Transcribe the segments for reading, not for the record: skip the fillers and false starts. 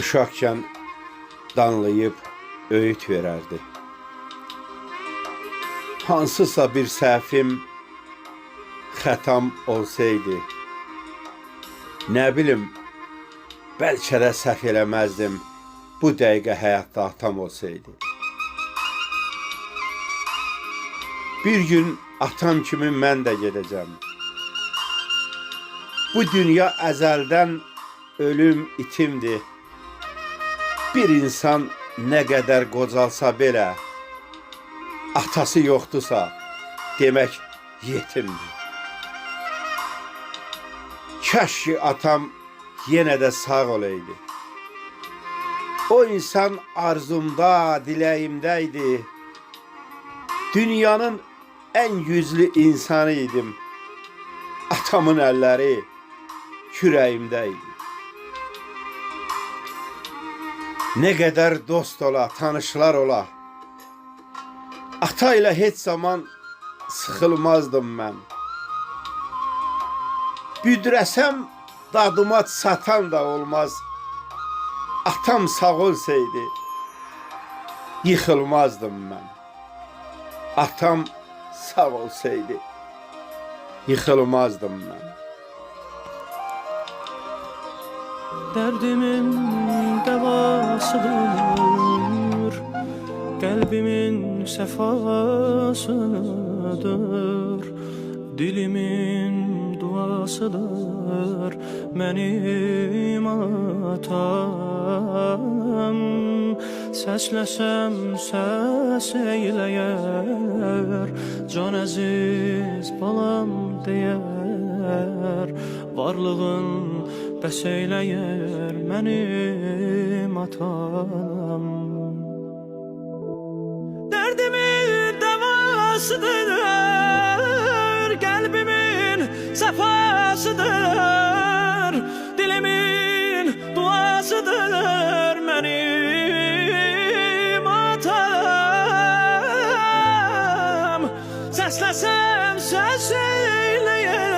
Uşaqkən danlayıb öğüt verərdi. Hansısa bir səhvim, xətam olsaydı, nə bilim, bəlkə də səhv eləməzdim bu dəqiqə həyatda atam olsaydı. Bir gün atam kimi mən də gedəcəm. Bu dünya əzəldən ölüm itimdir. Bir insan nə qədər qocalsa belə, atası yoxdursa, demək yetimdir. Kaş ki atam yenə də sağ olaydı. O insan arzumda, diləyimdə idi. Dünyanın ən güclü insanı idim. Atamın əlləri kürəyimdə idi. Nə qədər dost ola, tanışlar ola, ata ilə heç zaman sıxılmazdım mən. Büdrəsəm dadıma satan da olmaz. Atam sağ olsaydı yıxılmazdım mən. Atam sağ olsaydı yıxılmazdım mən. Derdimin devasıdır, kalbimin sefasıdır, dilimin duasıdır, benim atam. Səsləsəm səs eyləyər, can əziz balam deyər, varlığın bəs eyləyər mənim atam. Derdimin devasıdır, kalbimin sefasıdır, dilimin duasıdır, mənim atam. Səsləsəm səs eyləyər,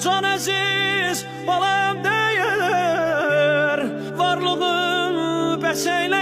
can əziz balam deyər, varlığın bəs eyləyər